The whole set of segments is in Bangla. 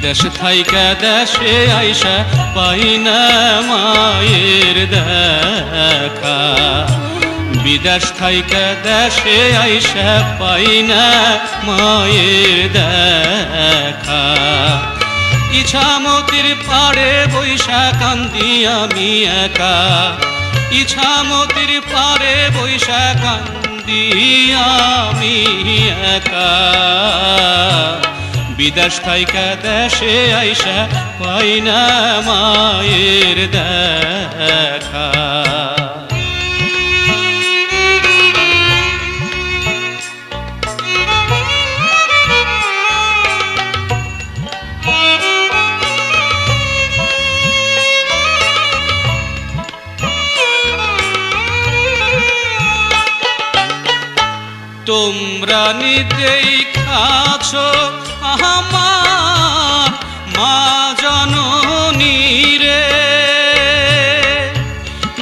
বিদেশ থাইকা দেশে আইসা পাই না মায়ের দেখা বিদেশ থাইকা দেশে আইসা পাই না মায়ের দেখা ইছামতির পাড়ে বৈশা কান্দি আমি একা ইছামতির পাড়ে বৈশা কান্দি আমি একা বিদেশ থাইকা দেশে আইসা পাই না মায়ের দেখা তোমরা নিজেই খাছো আমার মা জননী রে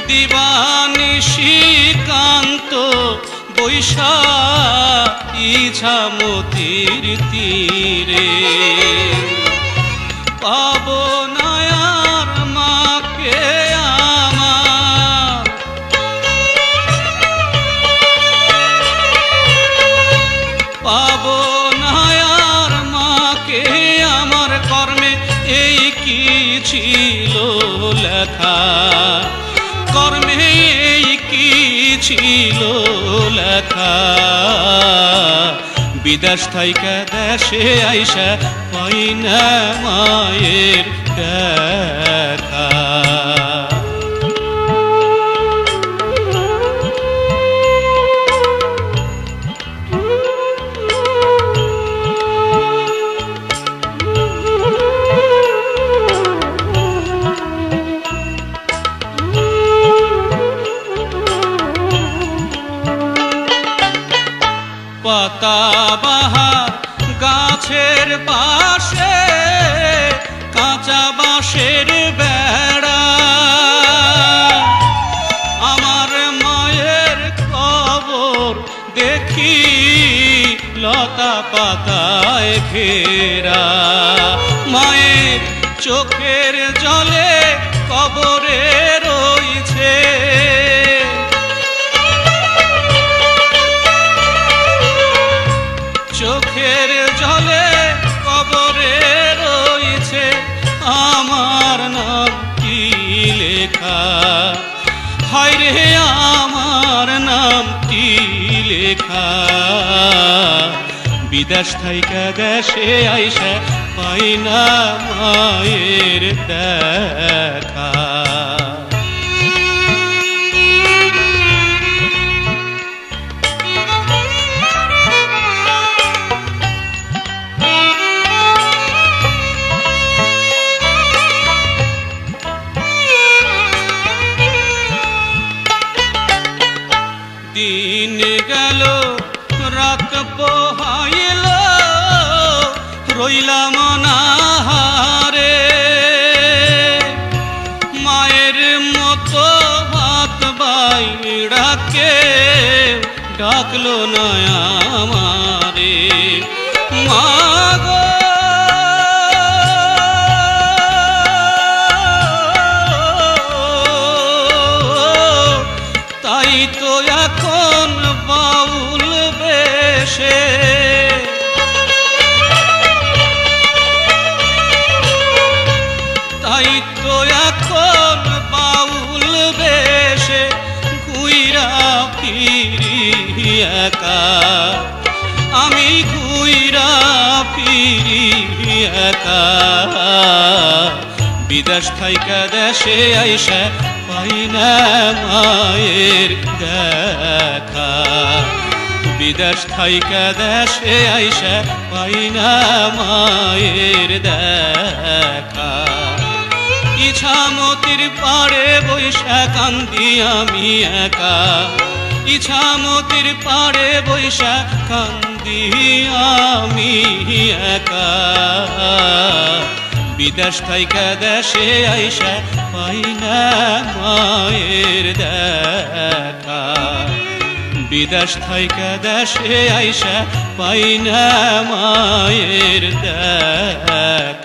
দিবানিশি কান্ত বৈশা ইছামতির তীরে পাবো না আর মাকে পাবো না আর মাকে আমার কর্মে এই কি ছিল লেখা কর্মে এই কি ছিল লেখা বিদেশ থাইকা দেশে আইসা পাই না মায়ের দেখা পাতাবাহার গাছের পাশে কাঁচা বাঁশের বেড়া আমার মায়ের কবর দেখি লতা পাতায় ঘেরা মায়ের চোখের জলে কবরে রইছে চোখের জলে কবরে রয়েছে আমার নামটি লেখা হায় রে আমার নামটি লেখা বিদেশ থাইকা দেশে আইসা পাই না মায়ের দেখা দিন গেল রাত পোহাইল রইলাম না হারে মায়ের মতো ভাত বাই ডাকে ডাকলো না আমারে মা গো তাই তো এখন বাউল বেশে তাই তো এখন বাউল বেশে ঘুইরা ফিরি একা আমি ঘুইরা ফিরি একা বিদেশ থাইকা দেশে আইসা পাই না মায়ের দেখা বিদেশ থাইকা দেশে আইসা পাই না মায়ের দেখা ইছামতির পাড়ে বৈশা কান্দি আমি একা ইছামতির পাড়ে বৈশা কান্দি আমি একা বিদেশ থাইকা দেশে আইসা পাই না মায়ের দেখা বিদেশ থাইকা দেশে আইসা পাই না মায়ের দেখা।